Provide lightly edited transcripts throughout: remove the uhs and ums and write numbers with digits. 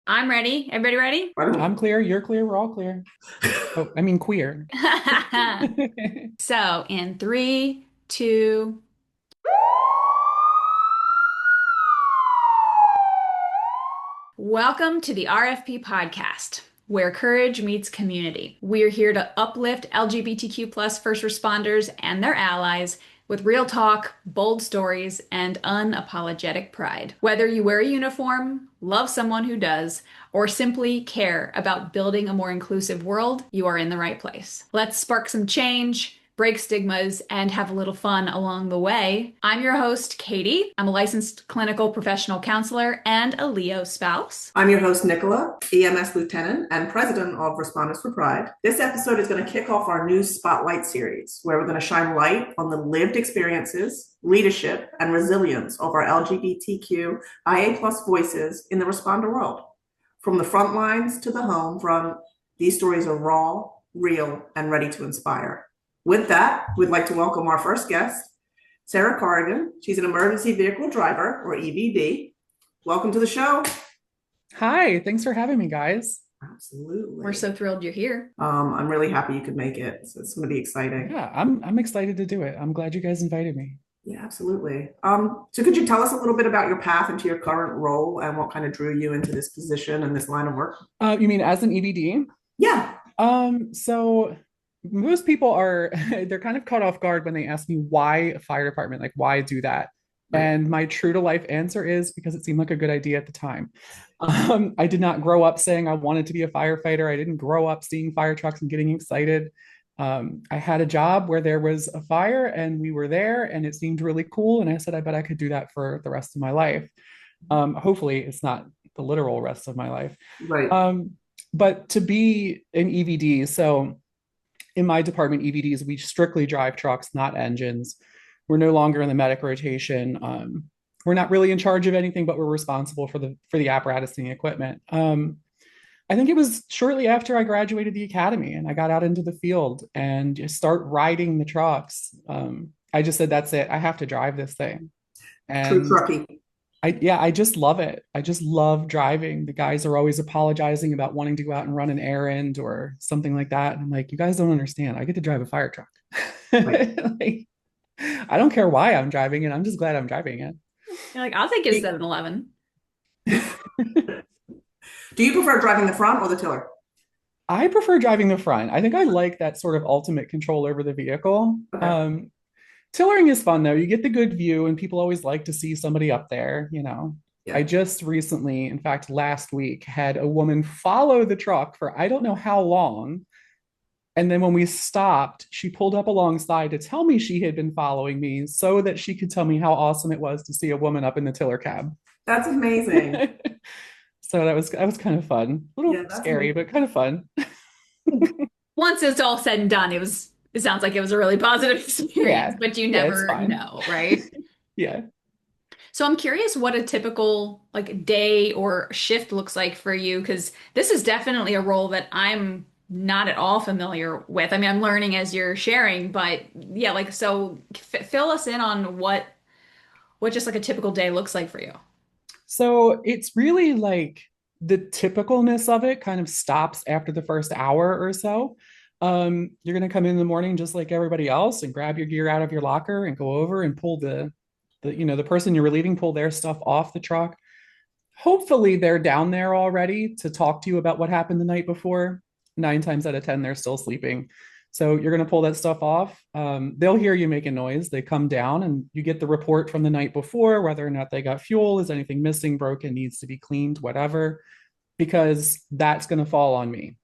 I'm ready. Everybody ready? I'm clear. You're clear. We're all clear. Oh, I mean, queer. So, in three, two, welcome to the RFP podcast, where courage meets community. We're here to uplift LGBTQ plus first responders and their allies with real talk, bold stories, and unapologetic pride. Whether you wear a uniform, love someone who does, or simply care about building a more inclusive world, you are in the right place. Let's spark some change, break stigmas, and have a little fun along the way. I'm your host, Katie. I'm a licensed clinical professional counselor and a Leo spouse. I'm your host, Nicola, EMS Lieutenant and President of Responders for Pride. This episode is going to kick off our new Spotlight series, where we're going to shine light on the lived experiences, leadership, and resilience of our LGBTQIA plus voices in the responder world. From the front lines to the home front, these stories are raw, real, and ready to inspire. With that, we'd like to welcome our first guest, Sarah Corrigan. She's an emergency vehicle driver, or EVD. Welcome to the show. Hi. Thanks for having me, guys. Absolutely. We're so thrilled you're here. I'm really happy you could make it. So it's going to be exciting. Yeah, I'm excited to do it. I'm glad you guys invited me. Yeah, absolutely. So could you tell us a little bit about your path into your current role and what kind of drew you into this position and this line of work? You mean as an EVD? Yeah. So most people are they're kind of caught off guard when they ask me why a fire department, like why do that? Right. And my true to life answer is because it seemed like a good idea at the time. I did not grow up saying I wanted to be a firefighter. I didn't grow up seeing fire trucks and getting excited. I had a job where there was a fire and we were there and it seemed really cool. And I said, I bet I could do that for the rest of my life. Hopefully it's not the literal rest of my life. Right. But to be an EVD, so in my department, EVDs, we strictly drive trucks, not engines. We're no longer in the medic rotation. We're not really in charge of anything, but we're responsible for the apparatus and the equipment. I think it was shortly after I graduated the academy and I got out into the field and just start riding the trucks. I just said, that's it. I have to drive this thing. True And trucking. I just love it. I just love driving. The guys are always apologizing about wanting to go out and run an errand or something like that. And I'm like, you guys don't understand. I get to drive a fire truck. Right. Like, I don't care why I'm driving it. I'm just glad I'm driving it. You're like, I'll take you to 7-Eleven. Do you prefer driving the front or the tiller? I prefer driving the front. I think I like that sort of ultimate control over the vehicle. Okay. Tillering is fun though. You get the good view, and people always like to see somebody up there, you know. I Yeah. just recently, in fact, last week, had a woman follow the truck for I don't know how long. And then when we stopped, she pulled up alongside to tell me she had been following me so that she could tell me how awesome it was to see a woman up in the tiller cab. That's amazing. So that was kind of fun. A Yeah, little that's scary, amazing. but kind of fun. Once it's all said and done, it sounds like it was a really positive experience, Yeah. but you Yeah, it's never fine. know, right? Yeah. So I'm curious what a typical like day or shift looks like for you, because this is definitely a role that I'm not at all familiar with. I mean, I'm learning as you're sharing, but yeah, like so fill us in on what just like a typical day looks like for you. So it's really like the typicalness of it kind of stops after the first hour or so. You're going to come in the morning just like everybody else and grab your gear out of your locker and go over and pull the person you're relieving, pull their stuff off the truck. Hopefully they're down there already to talk to you about what happened the night before. 9 times out of 10, they're still sleeping. So you're going to pull that stuff off. They'll hear you making noise. They come down and you get the report from the night before, whether or not they got fuel, is anything missing, broken, needs to be cleaned, whatever, because that's going to fall on me.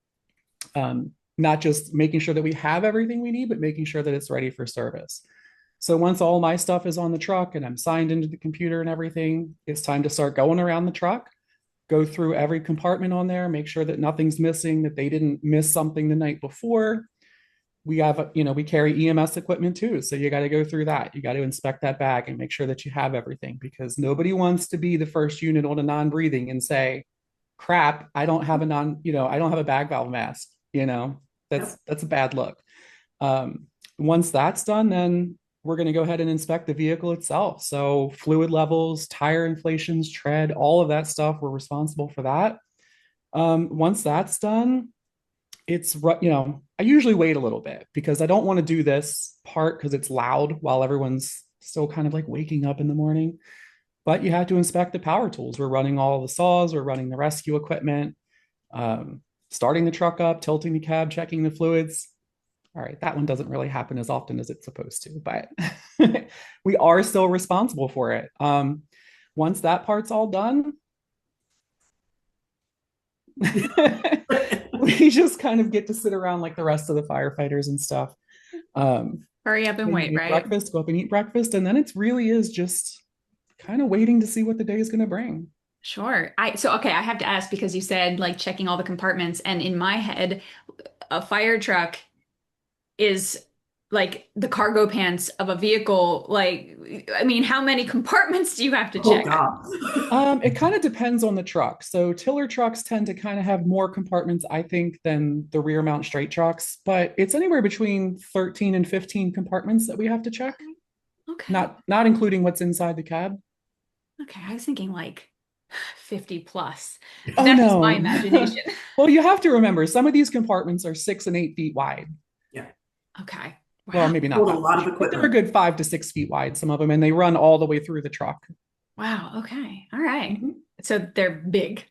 Not just making sure that we have everything we need, but making sure that it's ready for service. So once all my stuff is on the truck and I'm signed into the computer and everything, it's time to start going around the truck, go through every compartment on there, make sure that nothing's missing, that they didn't miss something the night before. We have, we carry EMS equipment too. So you got to go through that. You got to inspect that bag and make sure that you have everything, because nobody wants to be the first unit on a non-breathing and say, crap, I don't have I don't have a bag valve mask, Yep. that's a bad look. Once that's done, then we're going to go ahead and inspect the vehicle itself. So fluid levels, tire inflations, tread, all of that stuff, we're responsible for that. Once that's done, I usually wait a little bit because I don't want to do this part because it's loud while everyone's still kind of like waking up in the morning. But you have to inspect the power tools. We're running all the saws, we're running the rescue equipment, starting the truck up, tilting the cab, checking the fluids. All right, that one doesn't really happen as often as it's supposed to, but we are still responsible for it. Once that part's all done, we just kind of get to sit around like the rest of the firefighters and stuff. Hurry up and wait, right? Breakfast, go up and eat breakfast, and then it really is just kind of waiting to see what the day is going to bring. Sure. Okay, I have to ask because you said like checking all the compartments, and in my head, a fire truck is like the cargo pants of a vehicle. Like, I mean, how many compartments do you have to Oh check? God. It kind of depends on the truck. So tiller trucks tend to kind of have more compartments, I think, than the rear mount straight trucks, but it's anywhere between 13 and 15 compartments that we have to check. Okay. Not including what's inside the cab. Okay, I was thinking like 50 plus. Oh That's just my no. imagination. Well, you have to remember some of these compartments are 6 and 8 feet wide. Yeah. Okay. Well, Wow. maybe not Hold a that lot much, of but they're a equipment. good 5 to 6 feet wide, some of them, and they run all the way through the truck. Wow. Okay. All right. Mhm. So they're big.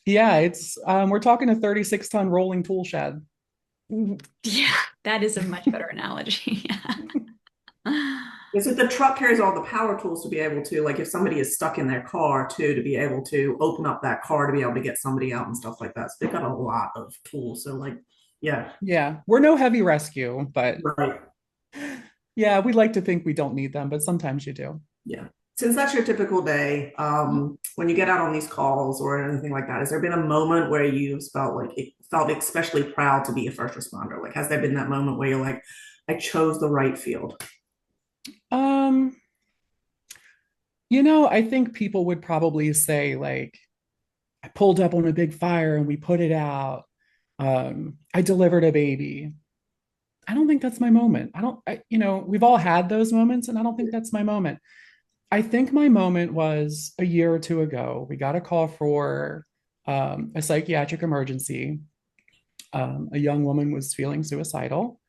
Yeah, it's we're talking a 36-ton rolling tool shed. Yeah, that is a much better analogy. Yeah, so the truck carries all the power tools to be able to, like, if somebody is stuck in their car, too, to be able to open up that car to be able to get somebody out and stuff like that. So they've got a lot of tools. So, like, yeah, Yeah, we're no heavy rescue, but right. yeah, we like to think we don't need them, but sometimes you do. Yeah. Since that's your typical day, when you get out on these calls or anything like that, has there been a moment where you felt especially proud to be a first responder? Like, has there been that moment where you're like, I chose the right field? Um, I think people would probably say like I pulled up on a big fire and we put it out. I delivered a baby. I don't think that's my moment. We've all had those moments, and I don't think that's my moment. I think my moment was a year or two ago. We got a call for a psychiatric emergency. A young woman was feeling suicidal.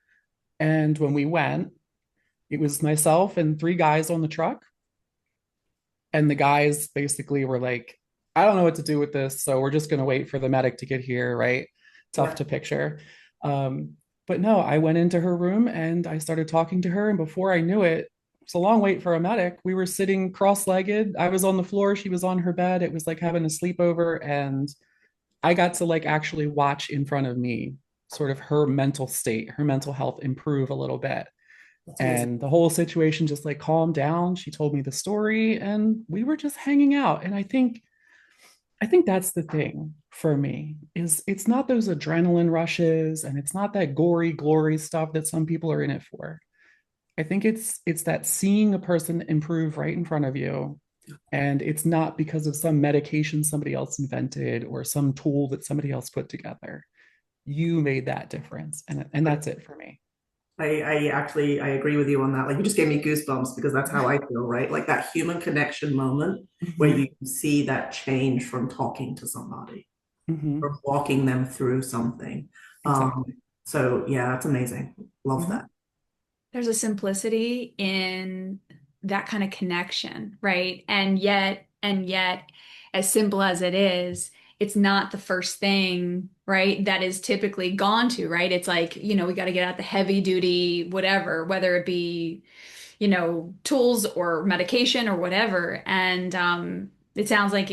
And when we went, it was myself and three guys on the truck. And the guys basically were like, I don't know what to do with this. So we're just going to wait for the medic to get here, right? Tough Yeah. to picture. Um, but no, I went into her room and I started talking to her. And before I knew it, it's a long wait for a medic. We were sitting cross-legged. I was on the floor. She was on her bed. It was like having a sleepover. And I got to like actually watch in front of me sort of her mental state, her mental health improve a little bit. That's amazing. And the whole situation just like calmed down. She told me the story and we were just hanging out. And I think that's the thing for me is it's not those adrenaline rushes and it's not that gory glory stuff that some people are in it for. I think it's that seeing a person improve right in front of you, and it's not because of some medication somebody else invented or some tool that somebody else put together. You made that difference, and that's it for me. I agree with you on that. Like, you just gave me goosebumps because that's how I feel, right? Like that human connection moment where Mm-hmm. you see that change from talking to somebody, Mm-hmm. from walking them through something. Um, Exactly. so yeah, that's amazing. Love Mm-hmm. that. There's a simplicity in that kind of connection, right? And yet, as simple as it is, it's not the first thing, right? That is typically gone to, right? It's like, we got to get out the heavy duty, whatever, whether it be, tools or medication or whatever. And it sounds like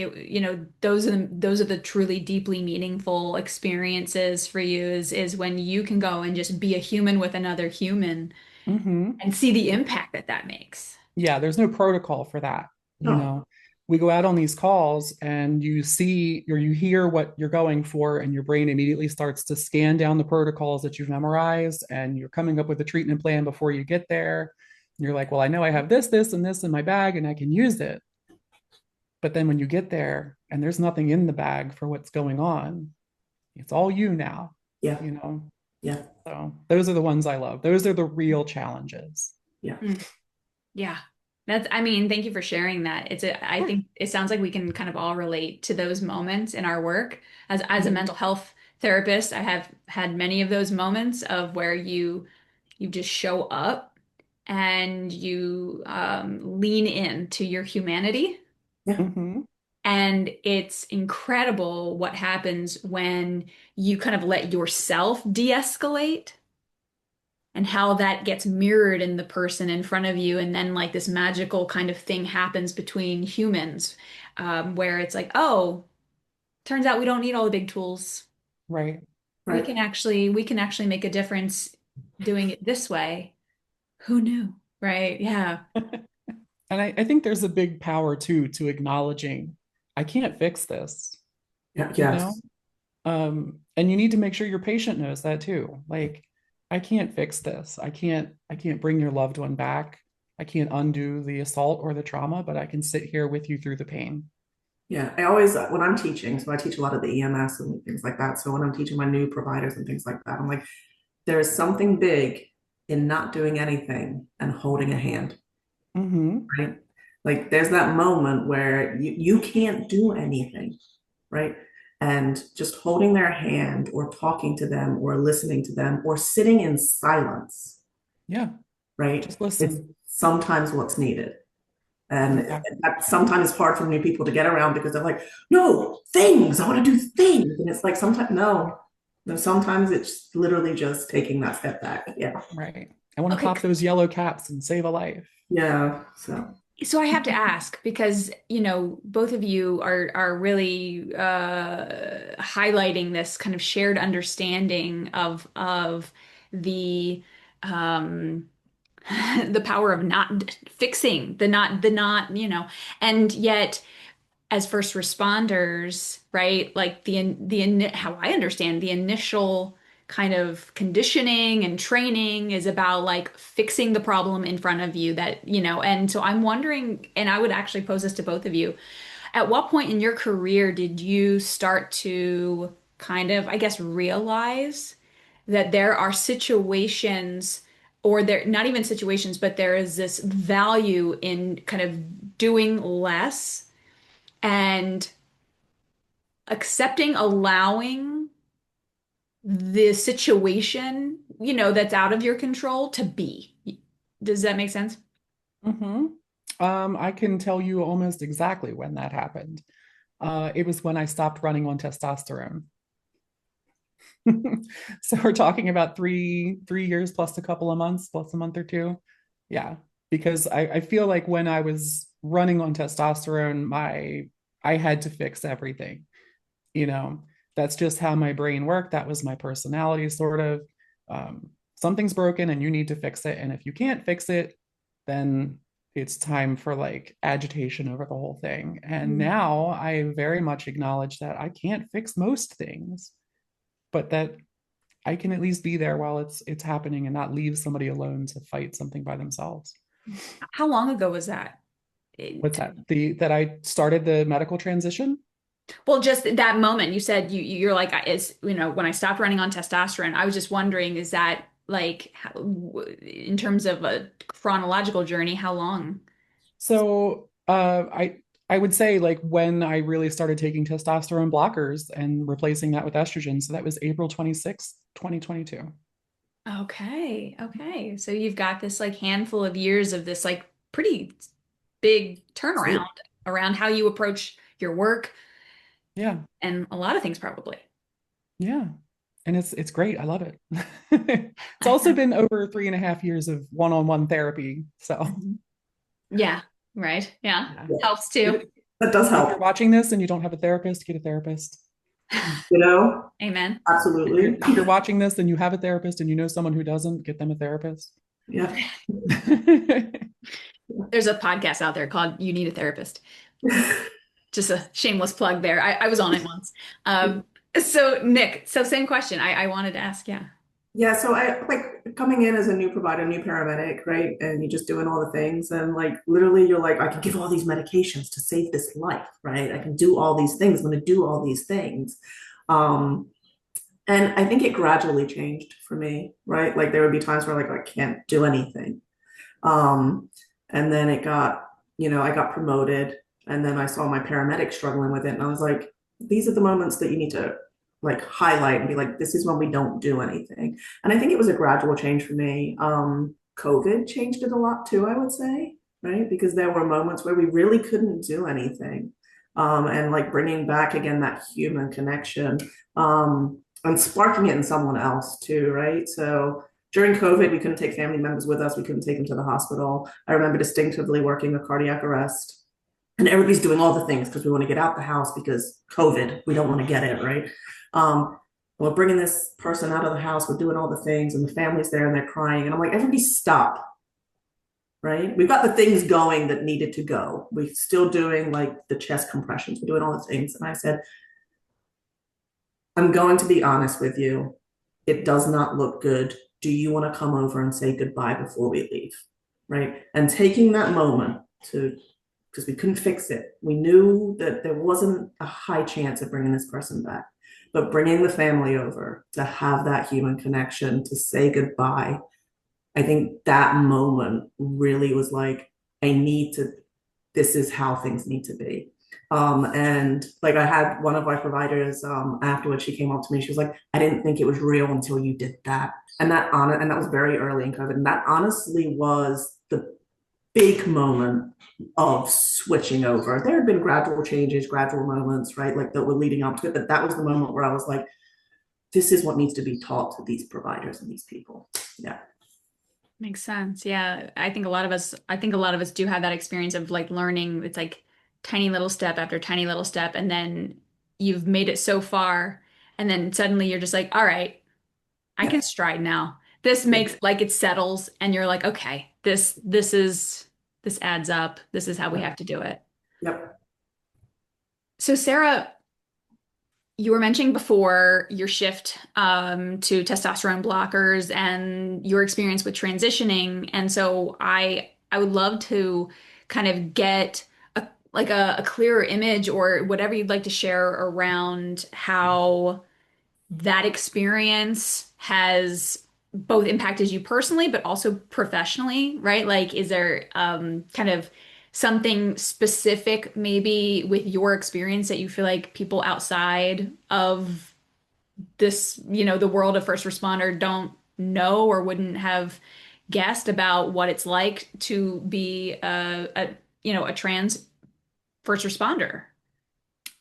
those are the truly deeply meaningful experiences for you is when you can go and just be a human with another human Mm-hmm. and see the impact that that makes. Yeah, there's no protocol for that. You No, know, we go out on these calls and you see or you hear what you're going for, and your brain immediately starts to scan down the protocols that you've memorized, and you're coming up with a treatment plan before you get there. And you're like, well, I know I have this, this, and this in my bag, and I can use it. But then when you get there and there's nothing in the bag for what's going on, it's all you now, yeah, you know? yeah, So those are the ones I love. Those are the real challenges. yeah. Mm, yeah. I mean, thank you for sharing that. I think it sounds like we can kind of all relate to those moments in our work. As a Mhm. mental health therapist, I have had many of those moments of where you just show up and you lean in to your humanity. Yeah. Mhm. And it's incredible what happens when you kind of let yourself de-escalate and how that gets mirrored in the person in front of you. And then like this magical kind of thing happens between humans, where it's like, oh, turns out we don't need all the big tools. Right. Right. We can actually make a difference doing it this way. Who knew? Right? Yeah. And I think there's a big power too to acknowledging I can't fix this, Yeah. you know? Yes. And you need to make sure your patient knows that too. Like, I can't fix this. I can't bring your loved one back. I can't undo the assault or the trauma, but I can sit here with you through the pain. Yeah. I always, when I'm teaching, so I teach a lot of the EMS and things like that. So when I'm teaching my new providers and things like that, I'm like, there is something big in not doing anything and holding a hand, Mm-hmm. right? Like there's that moment where you can't do anything, right? And just holding their hand or talking to them or listening to them or sitting in silence, Yeah, right? just It's listen. sometimes what's needed. And Exactly. that sometimes it's hard for new people to get around because they're like, no, things, I want to do things. And it's like sometimes, no, no, sometimes it's literally just taking that step back. Yeah. Right. I want to Okay. pop those yellow caps and save a life. Yeah. So, So I have to ask because, both of you are really highlighting this kind of shared understanding of the um the power of not fixing, and yet as first responders, right? Like how I understand the initial kind of conditioning and training is about like fixing the problem in front of you and so I'm wondering, and I would actually pose this to both of you. At what point in your career did you start to kind of, I guess, realize that there are situations or there not even situations, but there is this value in kind of doing less and accepting, allowing the situation, that's out of your control to be. Does that make sense? Mm-hmm. I can tell you almost exactly when that happened. It was when I stopped running on testosterone. So we're talking about three years plus a couple of months, plus a month or two. Yeah. Because I feel like when I was running on testosterone, I had to fix everything. You know, that's just how my brain worked. That was my personality, sort of. Something's broken and you need to fix it. And if you can't fix it, then it's time for like agitation over the whole thing. And now I very much acknowledge that I can't fix most things, but that I can at least be there while it's happening and not leave somebody alone to fight something by themselves. How long ago was that? What's that? The that I started the medical transition. Well, just that moment you said you're like, when I stopped running on testosterone, I was just wondering, is that like in terms of a chronological journey, how long? So I would say like when I really started taking testosterone blockers and replacing that with estrogen. So that was April 26th, 2022. Okay, okay. So you've got this like handful of years of this like pretty big turnaround around how you approach your work Yeah. and a lot of things probably. Yeah. And it's great. I love it. It's also been over 3.5 years of one-on-one therapy. So Mhm. Yeah, right. Yeah. yeah. yeah. Helps too. That does If you're help, watching this and you don't have a therapist, get a therapist. you know? Amen. Absolutely. If you're watching this and you have a therapist and you know someone who doesn't, get them a therapist. Yeah. There's a podcast out there called You Need a Therapist. Just a shameless plug there. I was on it once. So Nick, so same question. I wanted to ask, yeah. Yeah, so I like coming in as a new provider, new paramedic, right? And you're just doing all the things. And like literally, you're like, I can give all these medications to save this life, right? I can do all these things. I'm going to do all these things. Um, and I think it gradually changed for me, right? Like there would be times where like I can't do anything. Um, And then it got, I got promoted, and then I saw my paramedic struggling with it. And I was like, these are the moments that you need to like highlight and be like, this is when we don't do anything. And I think it was a gradual change for me. COVID changed it a lot too, I would say, right? Because there were moments where we really couldn't do anything. And like bringing back again that human connection, and sparking it in someone else too, right? So during COVID, we couldn't take family members with us. We couldn't take them to the hospital. I remember distinctively working a cardiac arrest, and everybody's doing all the things because we want to get out the house because COVID, we don't want to get it, right? We're bringing this person out of the house, we're doing all the things, and the family's there and they're crying. And I'm like, everybody stop, right? We've got the things going that needed to go. We're still doing like the chest compressions, we're doing all the things. And I said, I'm going to be honest with you. It does not look good. Do you want to come over and say goodbye before we leave? Right. And taking that moment to, because we couldn't fix it. We knew that there wasn't a high chance of bringing this person back, but bringing the family over to have that human connection, to say goodbye. I think that moment really was like, this is how things need to be. And like I had one of our providers afterwards, she came up to me, she was like, I didn't think it was real until you did that. And that was very early in COVID. And that honestly was the big moment of switching over. There had been gradual changes, gradual moments, right? Like that were leading up to it. But that was the moment where I was like, this is what needs to be taught to these providers and these people. Yeah. Makes sense. Yeah. I think a lot of us do have that experience of like learning. It's like tiny little step after tiny little step. And then you've made it so far. And then suddenly you're just like, all right, I can stride now. This makes like it settles and you're like, okay, this adds up. This is how we have to do it. Yep. So Sarah, you were mentioning before your shift to testosterone blockers and your experience with transitioning. And so I would love to kind of get a clearer image or whatever you'd like to share around how that experience has both impacted you personally, but also professionally, right? Like, is there kind of something specific maybe with your experience that you feel like people outside of this, the world of first responder don't know or wouldn't have guessed about what it's like to be a trans first responder?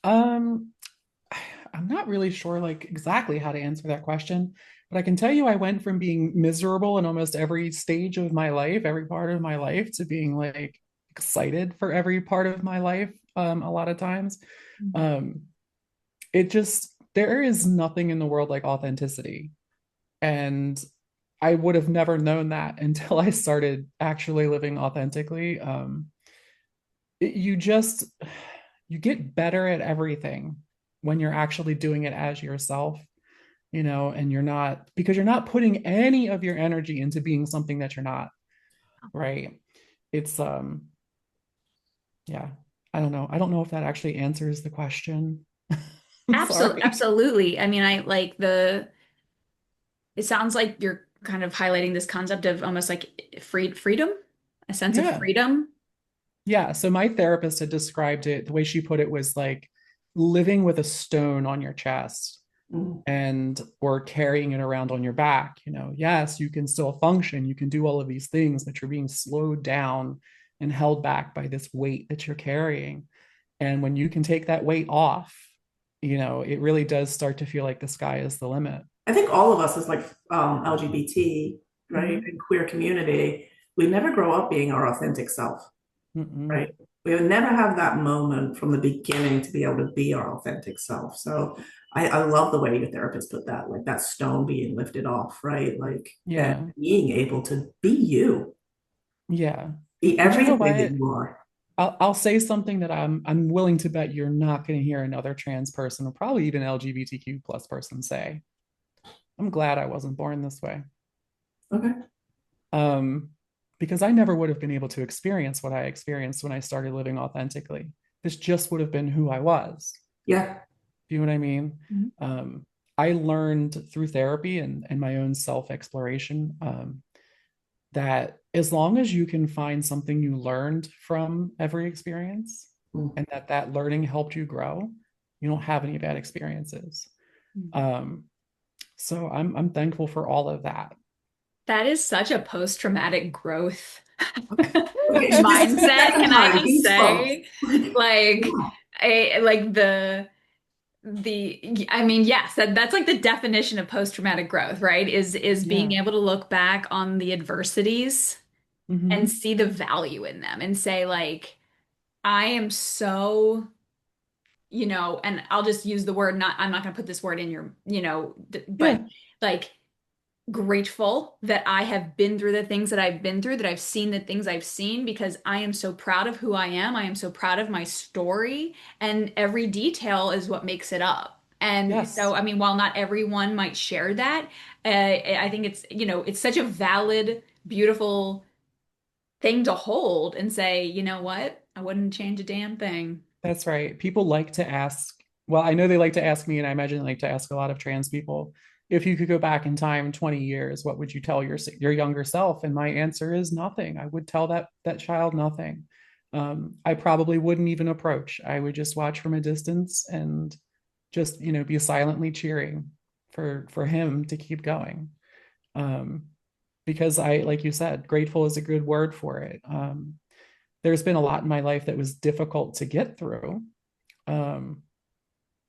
Um, I'm not really sure like exactly how to answer that question, but I can tell you I went from being miserable in almost every stage of my life, every part of my life, to being like excited for every part of my life a lot of times. Um, there is nothing in the world like authenticity. And I would have never known that until I started actually living authentically. You get better at everything when you're actually doing it as yourself, and because you're not putting any of your energy into being something that you're not, right? It's yeah, I don't know. I don't know if that actually answers the question. Absolutely, Sorry. absolutely. I mean, it sounds like you're kind of highlighting this concept of almost like freedom, a sense of Yeah. freedom. Yeah. So my therapist had described it, the way she put it was like living with a stone on your chest Mm. and or carrying it around on your back. Yes, you can still function, you can do all of these things, but you're being slowed down and held back by this weight that you're carrying. And when you can take that weight off, it really does start to feel like the sky is the limit. I think all of us as like LGBT, right, Mhm. and queer community, we never grow up being our authentic self, Mm-mm. right? We would never have that moment from the beginning to be able to be our authentic self. So I love the way your therapist put that, like that stone being lifted off, right? Like, and Yeah. being able to be you, Yeah. be But you every know way that what? you are. I'll say something that I'm willing to bet you're not going to hear another trans person or probably even LGBTQ plus person say. I'm glad I wasn't born this way. Okay. Um, because I never would have been able to experience what I experienced when I started living authentically. This just would have been who I was. Yeah. Do you know what I mean? Mhm. I learned through therapy and my own self exploration that as long as you can find something you learned from every experience and that learning helped you grow, you don't have any bad experiences. Um, so I'm thankful for all of that. That is such a post-traumatic growth Okay, so this is the mindset, second can I time just goosebumps. say? Like, Yeah. like I mean, yes, that's like the definition of post-traumatic growth, right? Is being Yeah. able to look back on the adversities and Hmm. see the value in them and say, like, I am so, and I'll just use the word, I'm not going to put this word in your, but Yeah, like grateful that I have been through the things that I've been through, that I've seen the things I've seen, because I am so proud of who I am. I am so proud of my story, and every detail is what makes it up. And so, yes, I mean, while not everyone might share that, I think it's such a valid, beautiful thing to hold and say, you know what? I wouldn't change a damn thing. that's right. People like to ask, well, I know they like to ask me, and I imagine they like to ask a lot of trans people, if you could go back in time 20 years, what would you tell your younger self? And my answer is nothing. I would tell that child nothing. I probably wouldn't even approach. I would just watch from a distance and just, be silently cheering for him to keep going. Um, because like you said, grateful is a good word for it. There's been a lot in my life that was difficult to get through. Um,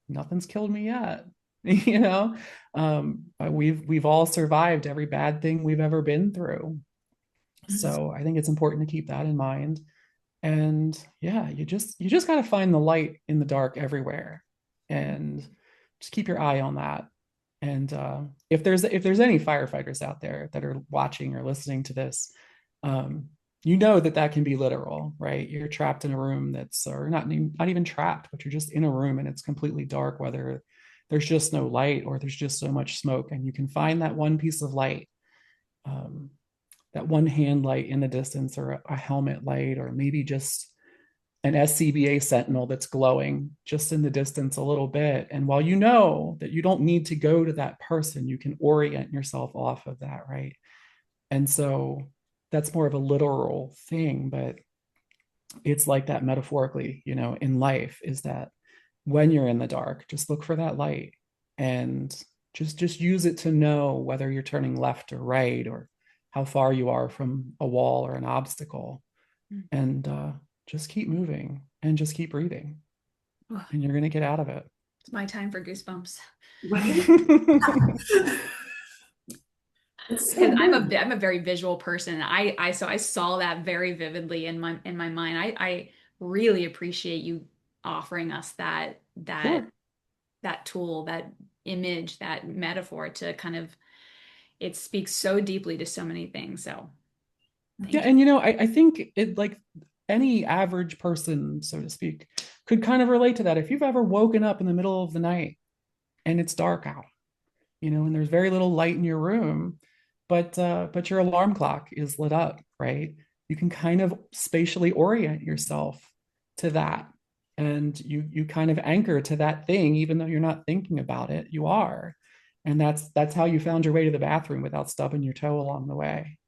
Nothing's killed me yet. We've all survived every bad thing we've ever been through. So I think it's important to keep that in mind. And yeah, you just got to find the light in the dark everywhere, and just keep your eye on that. And if there's any firefighters out there that are watching or listening to this, um, you know that can be literal, right? You're trapped in a room or not even trapped, but you're just in a room and it's completely dark, whether there's just no light or there's just so much smoke, and you can find that one piece of light, um, that one hand light in the distance, or a helmet light, or maybe just an SCBA sentinel that's glowing just in the distance a little bit. And while you know that you don't need to go to that person, you can orient yourself off of that, right? And so that's more of a literal thing, but it's like that metaphorically, in life, is that when you're in the dark, just look for that light, and just use it to know whether you're turning left or right, or how far you are from a wall or an obstacle. And just keep moving and just keep breathing, and you're going to get out of it. It's my time for goosebumps. Right? It's so Because I'm good. a very visual person. So I saw that very vividly in my mind. I really appreciate you offering us Sure. that tool, that image, that metaphor to kind of, it speaks so deeply to so many things. So Yeah, thank you. and I think it, like, any average person, so to speak, could kind of relate to that. If you've ever woken up in the middle of the night and it's dark out, and there's very little light in your room, but your alarm clock is lit up, right? You can kind of spatially orient yourself to that, and you kind of anchor to that thing, even though you're not thinking about it, you are. And that's how you found your way to the bathroom without stubbing your toe along the way.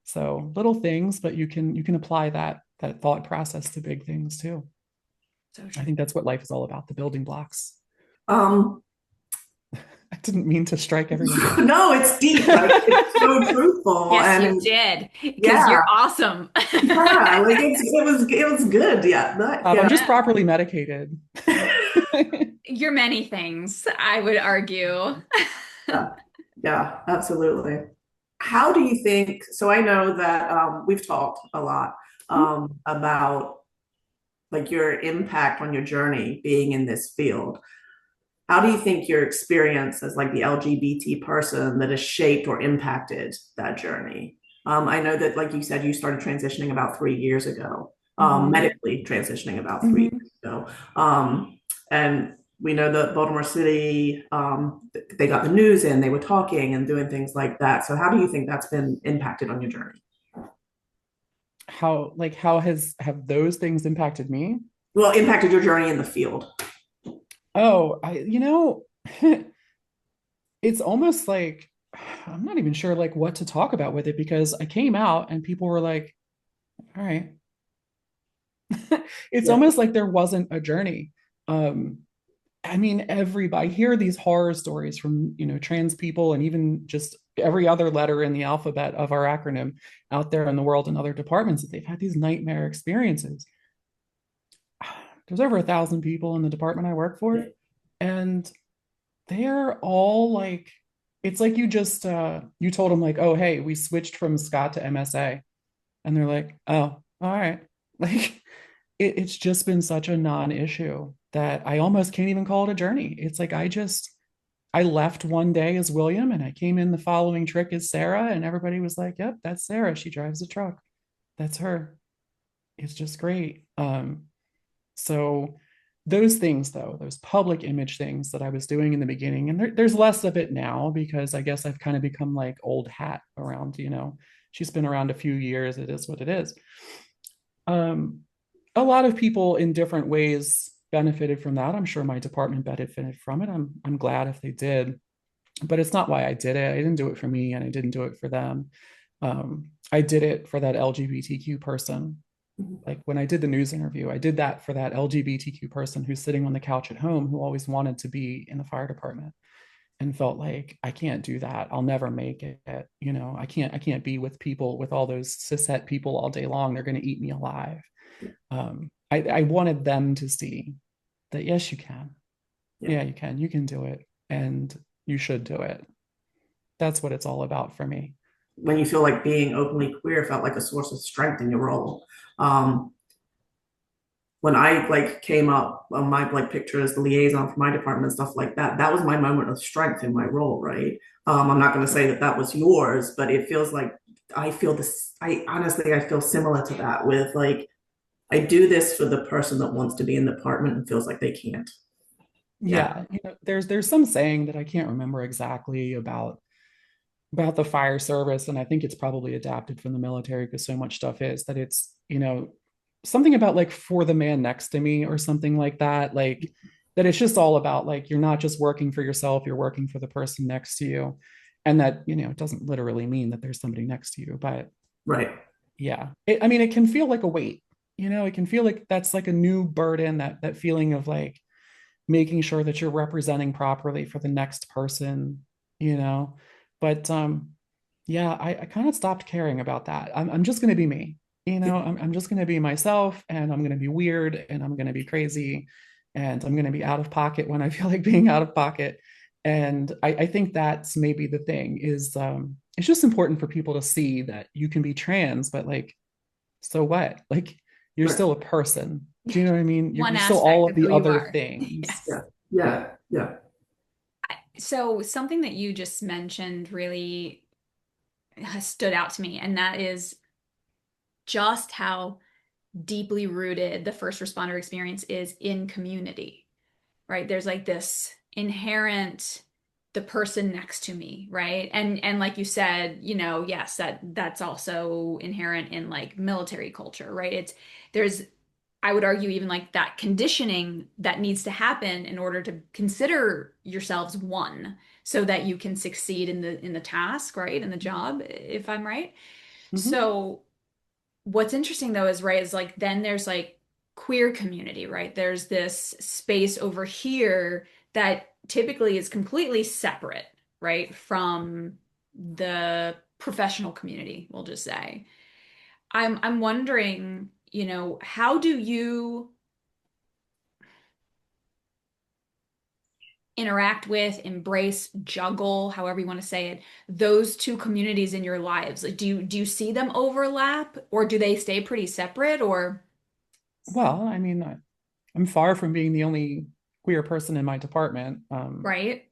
So little things, but you can apply that thought process to big things too. So I true. think that's what life is all about, the building blocks. Um, I didn't mean to strike everyone down. no, it's deep. Like it's so truthful, Yes, you and did, because yeah, you're awesome. yeah. Like it was good. Yeah, I'm yeah. just properly medicated. You're many things, I would argue. Yeah, yeah, absolutely. How do you think? So I know that we've talked a lot about like your impact on your journey being in this field. How do you think your experience as like the LGBT person that has shaped or impacted that journey? I know that, like you said, you started transitioning about 3 years ago, Mhm. medically transitioning about three Mhm. years ago. And we know that Baltimore City, they got the news in, they were talking and doing things like that. So how do you think that's been impacted on your journey? How have those things impacted me? Well, impacted your journey in the field. Oh, it's almost like I'm not even sure like what to talk about with it because I came out and people were like, all right. It's Yeah. almost like there wasn't a journey. Um, I mean, everybody, I hear these horror stories from, trans people and even just every other letter in the alphabet of our acronym out there in the world and other departments that they've had these nightmare experiences. There's over 1,000 people in the department I work for, and they're all like, it's like you told them like, oh, hey, we switched from Scott to MSA. And they're like, oh, all right. Like it's just been such a non-issue that I almost can't even call it a journey. It's like I left one day as William and I came in the following trick as Sarah, and everybody was like, yep, that's Sarah. She drives a truck. That's her. It's just great. So those things though, those public image things that I was doing in the beginning, and there's less of it now because I guess I've kind of become like old hat around, she's been around a few years. It is what it is. Um, a lot of people in different ways benefited from that. I'm sure my department benefited from it. I'm glad if they did, but it's not why I did it. I didn't do it for me, and I didn't do it for them. I did it for that LGBTQ person. Like when I did the news interview, I did that for that LGBTQ person who's sitting on the couch at home who always wanted to be in the fire department and felt like I can't do that. I'll never make it. I can't be with people, with all those cishet people all day long. They're going to eat me alive. I wanted them to see that yes, you can. Yeah. Yeah, you can do it, and you should do it. That's what it's all about for me. When you feel like being openly queer felt like a source of strength in your role. Um, when I like came up on my like picture as the liaison for my department and stuff like that, that was my moment of strength in my role, right? I'm not going to say that that was yours, but it feels like I feel this. I honestly, I feel similar to that with like, I do this for the person that wants to be in the department and feels like they can't. Yeah. Yeah, there's some saying that I can't remember exactly about the fire service, and I think it's probably adapted from the military because so much stuff is that it's something about like for the man next to me or something like that, like that it's just all about like you're not just working for yourself, you're working for the person next to you, and that it doesn't literally mean that there's somebody next to you, but Right. yeah, I mean it can feel like a weight. It can feel like that's like a new burden, that feeling of like making sure that you're representing properly for the next person, you know. But yeah, I kind of stopped caring about that. I'm just going to be me, I'm just going to be myself, and I'm going to be weird, and I'm going to be crazy, and I'm going to be out of pocket when I feel like being out of pocket. And I think that's maybe the thing is it's just important for people to see that you can be trans, but like, so what? Like, you're Right. still a person. Do you know what I mean? You're, One you're still all aspect of of the who you other are. things. Yeah. Yes. Yeah. Yeah. So something that you just mentioned really has stood out to me, and that is just how deeply rooted the first responder experience is in community, right? There's like this inherent the person next to me, right? And like you said, yes, that's also inherent in like military culture, right? There's I would argue even like that conditioning that needs to happen in order to consider yourselves one so that you can succeed in the task, right? In the job, if I'm right. Mm-hmm. So what's interesting though is right is like then there's like queer community, right? There's this space over here that typically is completely separate, right, from the professional community, we'll just say. I'm wondering, how do you interact with, embrace, juggle, however you want to say it, those two communities in your lives? Like, do you see them overlap, or do they stay pretty separate, or Well, I mean, I'm far from being the only queer person in my department. right?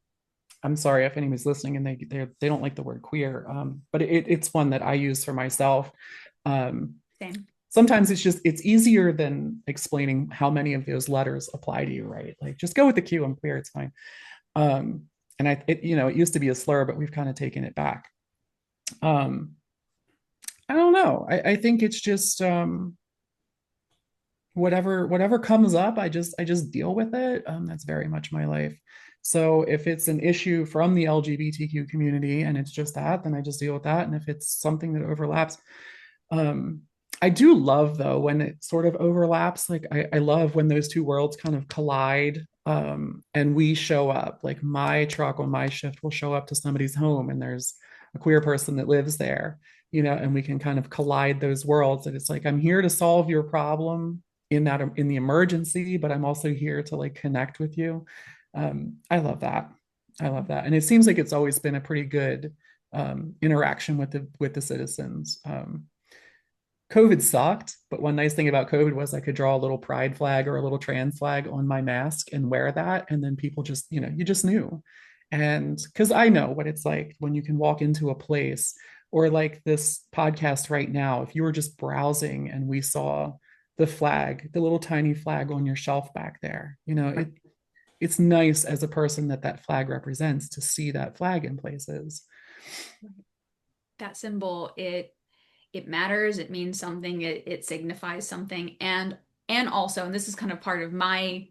I'm sorry if anybody's listening and they don't like the word queer, but it's one that I use for myself. Um, Same. Sometimes it's easier than explaining how many of those letters apply to you, right? Like just go with the Q. I'm queer. It's fine. And it used to be a slur, but we've kind of taken it back. Um, I don't know. I think it's just whatever comes up, I just deal with it. That's very much my life. So if it's an issue from the LGBTQ community and it's just that, then I just deal with that. And if it's something that overlaps, um, I do love though when it sort of overlaps. Like I love when those two worlds kind of collide. And we show up, like my truck on my shift will show up to somebody's home and there's a queer person that lives there, and we can kind of collide those worlds. And it's like, I'm here to solve your problem in the emergency, but I'm also here to like connect with you. I love that. I love that. And it seems like it's always been a pretty good interaction with the citizens. COVID sucked, but one nice thing about COVID was I could draw a little pride flag or a little trans flag on my mask and wear that. And then people just, you just knew. And because I know what it's like when you can walk into a place or like this podcast right now, if you were just browsing and we saw the flag, the little tiny flag on your shelf back there, it's nice as a person that flag represents to see that flag in places. That symbol, it matters. It means something. It signifies something. And also, and this is kind of part of my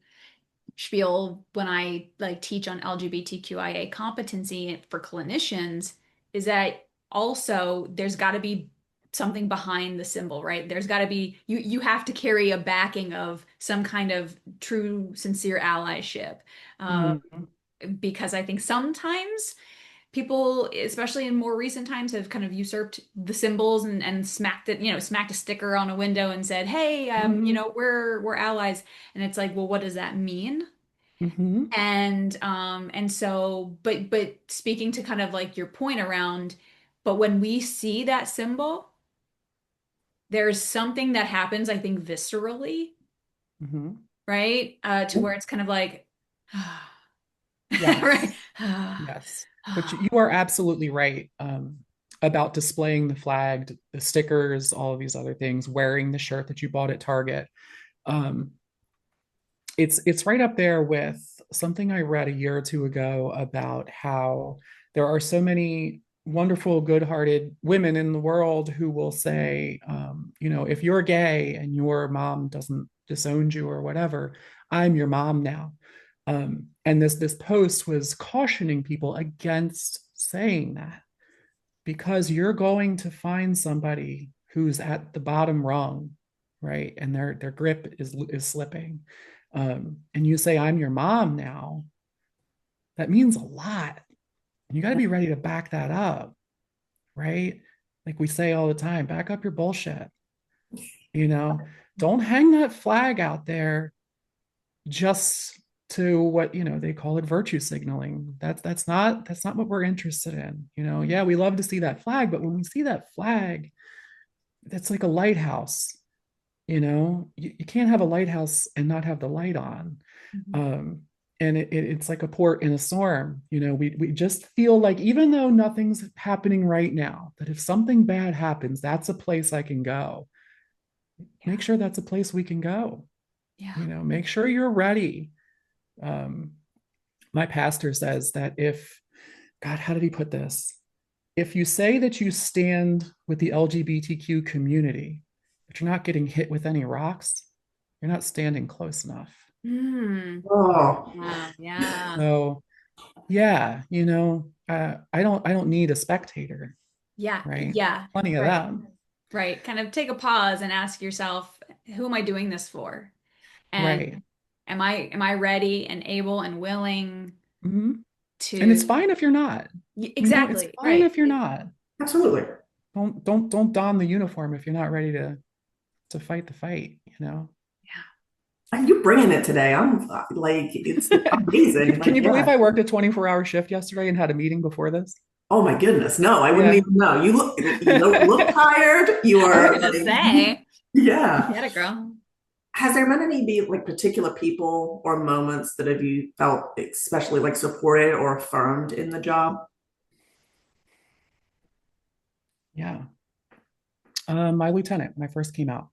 spiel when I like teach on LGBTQIA competency for clinicians, is that also there's got to be something behind the symbol, right? There's got to be, you have to carry a backing of some kind of true, sincere allyship. Mm-hmm. Because I think sometimes people, especially in more recent times, have kind of usurped the symbols and smacked it, smacked a sticker on a window and said, "Hey, Mm-hmm. we're allies." And it's like, well, what does that mean? Mm-hmm. And so, but speaking to kind of like your point around, but when we see that symbol, there's something that happens, I think, viscerally, Mm-hmm. right? To where it's kind of like, right? Yes. Yes. But you are absolutely right about displaying the flag, the stickers, all of these other things, wearing the shirt that you bought at Target. Um, it's right up there with something I read a year or two ago about how there are so many wonderful, good-hearted women in the world who will say, if you're gay and your mom doesn't disown you or whatever, I'm your mom now. And this post was cautioning people against saying that because you're going to find somebody who's at the bottom rung, right? And their grip is slipping. And you say, I'm your mom now, that means a lot. And you got to be ready to back that up, right? Like we say all the time, back up your bullshit. You know, don't hang that flag out there just to what they call it virtue signaling. That's not what we're interested in. Yeah, we love to see that flag, but when we see that flag, that's like a lighthouse. You can't have a lighthouse and not have the light on. um, and it's like a port in a storm. We just feel like even though nothing's happening right now, that if something bad happens, that's a place I can go. Make sure that's a place we can go. Yeah. Make sure you're ready. My pastor says that God, how did he put this? If you say that you stand with the LGBTQ community, but you're not getting hit with any rocks, you're not standing close enough. Oh, Wow. Yeah. So yeah, I don't need a spectator, Yeah. right? Yeah. Plenty of Right. them. Right. Kind of take a pause and ask yourself, who am I doing this for? And Right. am I ready and able and willing Mm-hmm. And it's to fine if you're not. It's exactly fine right. if you're not. absolutely. Don't don the uniform if you're not ready to fight the fight. And you're bringing it today. I'm like, it's amazing. Can Like, you believe yeah. I worked a 24-hour shift yesterday and had a meeting before this? Oh my goodness. No, I wouldn't Yeah. even know. You don't look tired. You I was are gonna like, say, yeah. get it, girl. Has there been any like particular people or moments that have you felt especially like supported or affirmed in the job? Yeah. My lieutenant, when I first came out,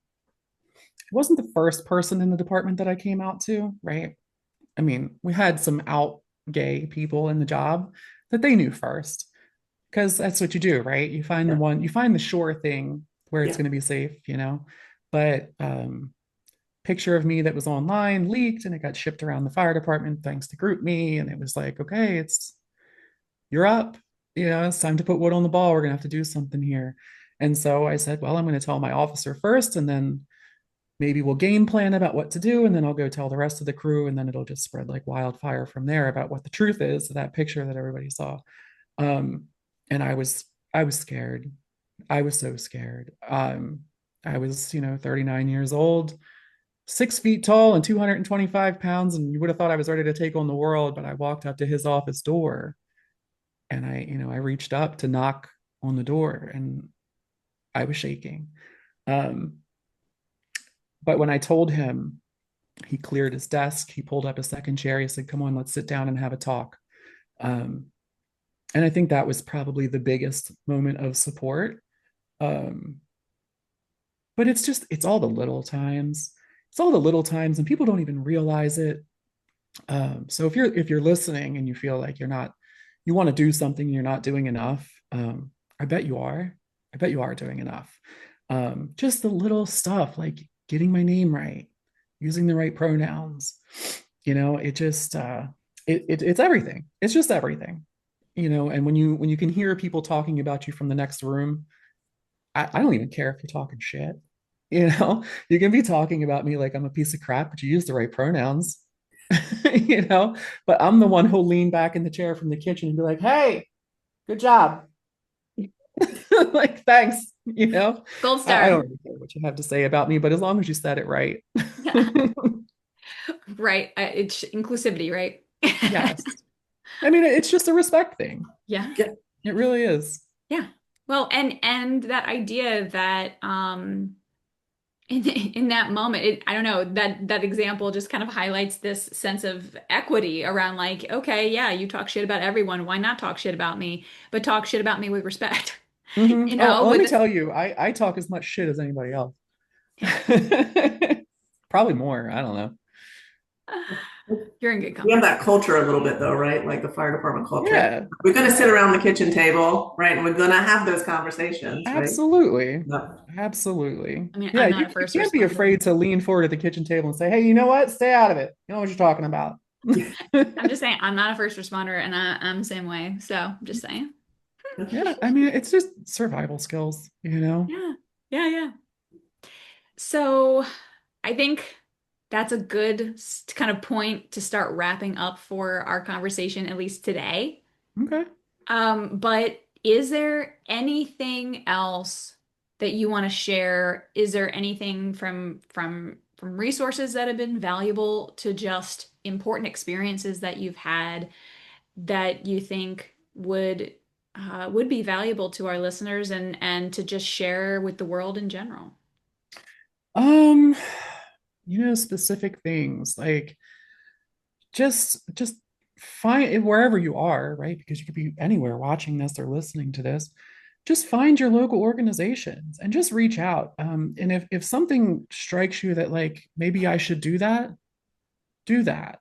I wasn't the first person in the department that I came out to, right? I mean, we had some out gay people in the job that they knew first because that's what you do, right? You find the sure thing where it's Yeah. going to be safe. But picture of me that was online leaked and it got shipped around the fire department thanks to GroupMe. And it was like, okay, you're up. It's time to put wood on the ball. We're going to have to do something here. And so I said, well, I'm going to tell my officer first, and then maybe we'll game plan about what to do. And then I'll go tell the rest of the crew. And then it'll just spread like wildfire from there about what the truth is of that picture that everybody saw. And I was scared. I was so scared. I was, 39 years old, 6 feet tall and 225 pounds. And you would have thought I was ready to take on the world, but I walked up to his office door and I reached up to knock on the door and I was shaking. But when I told him, he cleared his desk, he pulled up a second chair, he said, come on, let's sit down and have a talk. And I think that was probably the biggest moment of support. But it's all the little times. It's all the little times, and people don't even realize it. So if you're listening and you feel like you want to do something, you're not doing enough. I bet you are. I bet you are doing enough. Just the little stuff like getting my name right, using the right pronouns. It's everything. It's just everything. And when you can hear people talking about you from the next room, I don't even care if you're talking shit. You can be talking about me like I'm a piece of crap, but you use the right pronouns. But I'm the one who'll lean back in the chair from the kitchen and be like, hey, good job. Like, thanks. Gold star. I don't really care what you have to say about me, but as long as you said it right. Yeah. Right. It's inclusivity, right? Yes. I mean, it's just a respect thing. Yeah. It really is. Yeah. Well, and that idea that in that moment, I don't know, that example just kind of highlights this sense of equity around like, okay, yeah, you talk shit about everyone. Why not talk shit about me? But talk shit about me with respect. Mm-hmm. Let me tell you, I talk as much shit as anybody else. Probably more. I don't know. You're in good company. We have that culture a little bit though, right? Like the fire department culture. Yeah. We're going to sit around the kitchen table, right? And we're going to have those conversations, right? Absolutely. Yeah. Absolutely. I mean, yeah, I'm not you, a first you can't be afraid to lean forward at the kitchen table and say, hey, you know what? Stay out of it. You know what you're talking about. I'm just saying, I'm not a first responder, and I'm the same way. So I'm just saying. Yeah, I mean, it's just survival skills, Yeah. So I think that's a good kind of point to start wrapping up for our conversation, at least today. Okay. But is there anything else that you want to share? Is there anything from resources that have been valuable to just important experiences that you've had that you think would be valuable to our listeners and to just share with the world in general? Um, specific things like just find it wherever you are, right? Because you could be anywhere watching this or listening to this. Just find your local organizations and just reach out. And if something strikes you that like maybe I should do that, do that.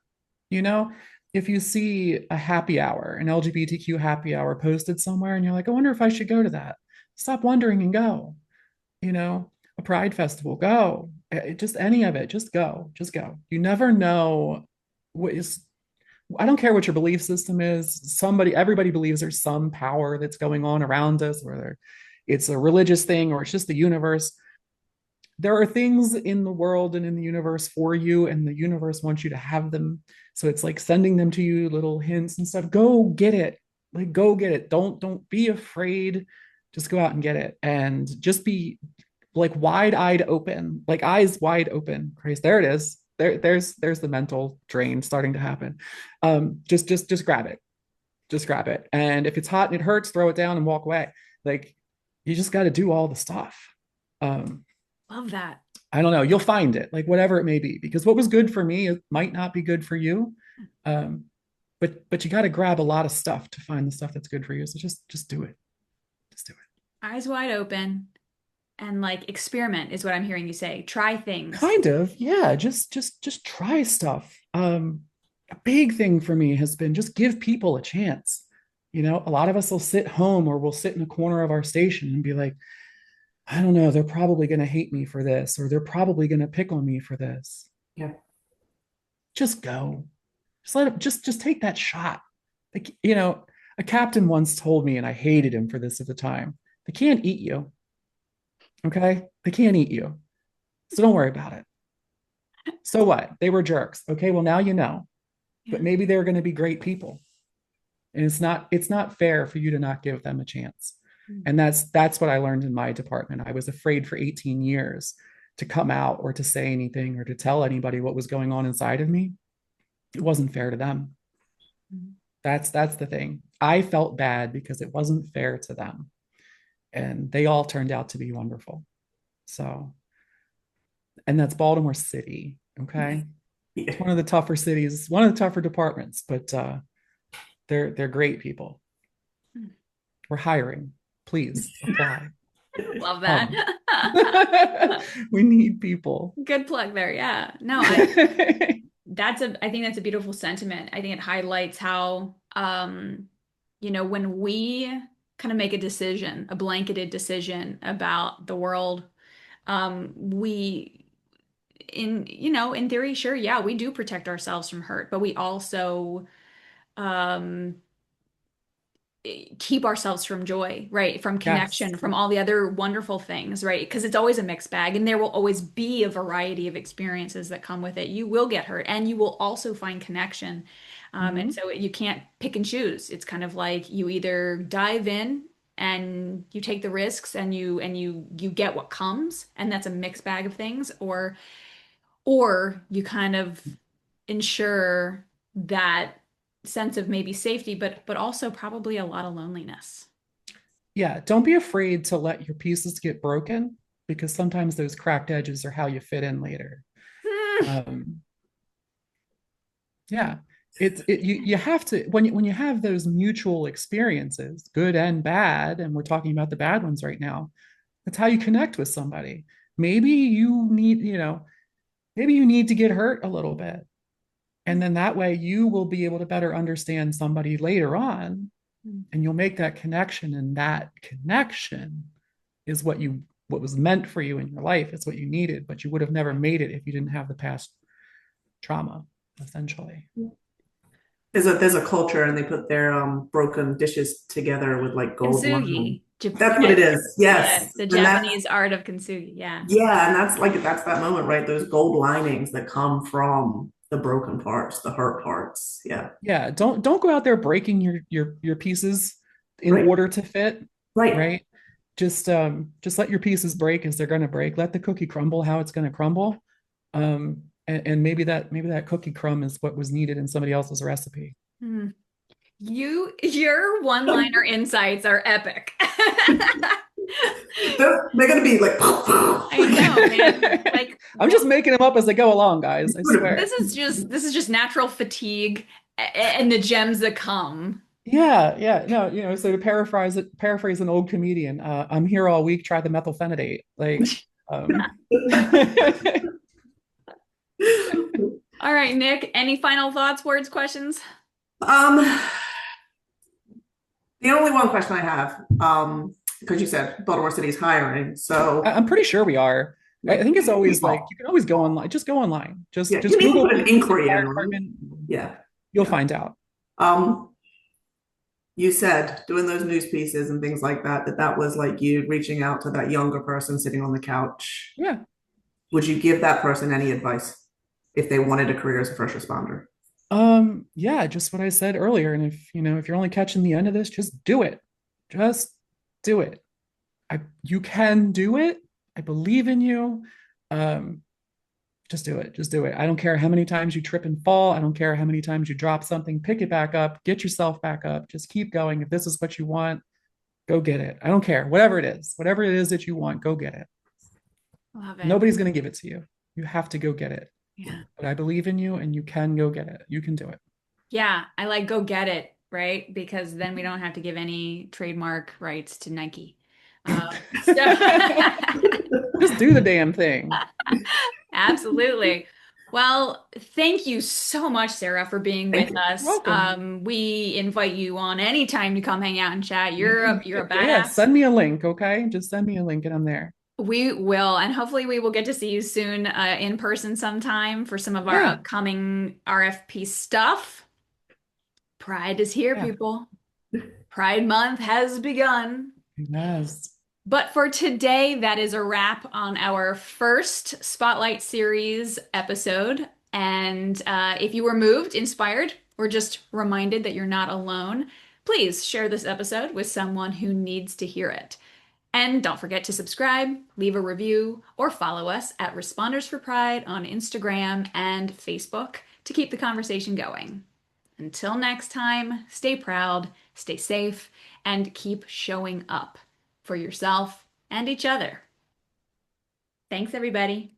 If you see a happy hour, an LGBTQ happy hour posted somewhere, and you're like, I wonder if I should go to that. Stop wondering and go. A pride festival, go. Just any of it, just go. You never know what is. I don't care what your belief system is. Everybody believes there's some power that's going on around us, whether it's a religious thing or it's just the universe. There are things in the world and in the universe for you, and the universe wants you to have them. So it's like sending them to you, little hints and stuff. Go get it. Like, go get it. Don't be afraid. Just go out and get it, and just be like wide-eyed open, like eyes wide open. Christ, there it is. There's the mental drain starting to happen. Just grab it. Just grab it. And if it's hot and it hurts, throw it down and walk away. Like, you just got to do all the stuff. Love that. I don't know. You'll find it, like whatever it may be, because what was good for me, it might not be good for you. But you got to grab a lot of stuff to find the stuff that's good for you. So just do it. Just do it. Eyes wide open and like experiment is what I'm hearing you say. Try things. Kind of, yeah. Just try stuff. A big thing for me has been just give people a chance. A lot of us will sit home or we'll sit in a corner of our station and be like, I don't know, they're probably going to hate me for this, or they're probably going to pick on me for this. Yeah. Just go. Just let it, just take that shot. Like, you know, a captain once told me, and I hated him for this at the time, they can't eat you. Okay. They can't eat you. So don't worry about it. So what? They were jerks. Okay. Well, now you know, but Yeah. maybe they're going to be great people. And it's not fair for you to not give them a chance. Mm. And that's what I learned in my department. I was afraid for 18 years to come out or to say anything or to tell anybody what was going on inside of me. It wasn't fair to them. Mm. That's the thing. I felt bad because it wasn't fair to them. And they all turned out to be wonderful. So, and that's Baltimore City. Okay. Yeah. It's one of the tougher cities, one of the tougher departments, but they're great people. Mm. We're hiring. Please apply. Love that. We need people. Good plug there. Yeah. No, I think that's a beautiful sentiment. I think it highlights how, when we kind of make a decision, a blanketed decision about the world, we in theory, sure, yeah, we do protect ourselves from hurt, but we also um keep ourselves from joy, right? From Yes. connection, from all the other wonderful things, right? Because it's always a mixed bag and there will always be a variety of experiences that come with it. You will get hurt and you will also find connection. And Mhm. so you can't pick and choose. It's kind of like you either dive in and you take the risks and you get what comes, and that's a mixed bag of things, or you kind of ensure that sense of maybe safety, but also probably a lot of loneliness. Yeah. Don't be afraid to let your pieces get broken because sometimes those cracked edges are how you fit in later. Um, yeah. You have to when you have those mutual experiences, good and bad, and we're talking about the bad ones right now, that's how you connect with somebody. Maybe you need, maybe you need to get hurt a little bit. And then that way you will be able to better understand somebody later on and you'll make that connection. And that connection is what was meant for you in your life. It's what you needed, but you would have never made it if you didn't have the past trauma, essentially. There's a culture and they put their broken dishes together with like gold lining. Kintsugi. That's what it Yes. is. Yes. Yes. The And that's Japanese art of kintsugi. Yeah. yeah, and that's that moment, right? Those gold linings that come from the broken parts, the hurt parts. Yeah. Yeah, don't go out there breaking your pieces in Right. order to fit, Right. right? Just let your pieces break as they're going to break. Let the cookie crumble how it's going to crumble. And maybe that cookie crumb is what was needed in somebody else's recipe. Hmm. Your one-liner insights are epic. They're gonna be like I know, man. Like, I'm just making them up as they go along, guys. I swear. this is just natural fatigue and the gems that come. Yeah, yeah. No, so to paraphrase an old comedian, I'm here all week, try the methylphenidate. Like, All right, Nick, any final thoughts, words, questions? um the only one question I have, because you said Baltimore City's hiring. So I'm pretty sure we are. I think it's always like people. you can always go online. Just go online. Yeah, Just you need to Google put an inquiry fire in, right? department. Yeah. You'll Yeah. find out. Um, you said doing those news pieces and things like that, that was like you reaching out to that younger person sitting on the couch. Yeah. Would you give that person any advice if they wanted a career as a first responder? Yeah, just what I said earlier. And if you're only catching the end of this, just do it. Just do it. You can do it. I believe in you. Um, just do it. Just do it. I don't care how many times you trip and fall. I don't care how many times you drop something. Pick it back up. Get yourself back up. Just keep going. If this is what you want, go get it. I don't care. Whatever it is that you want, go get it. Love it. Nobody's going to give it to you. You have to go get it. Yeah. But I believe in you and you can go get it. You can do it. Yeah, I like go get it, right? Because then we don't have to give any trademark rights to Nike. So Just do the damn thing. absolutely. Well, thank you so much, Sarah, for being with You're us. welcome. We invite you on anytime to come hang out and chat. You're a Yeah, badass. send me a link, okay? Just send me a link and I'm there. We will, and hopefully we will get to see you soon in person sometime for some of our Yeah, upcoming RFP stuff. Pride is here, yeah, people. Pride Month has begun. yes. But for today, that is a wrap on our first Spotlight Series episode. And if you were moved, inspired, or just reminded that you're not alone, please share this episode with someone who needs to hear it. And don't forget to subscribe, leave a review, or follow us at Responders for Pride on Instagram and Facebook to keep the conversation going. Until next time, stay proud, stay safe, and keep showing up for yourself and each other. Thanks, everybody.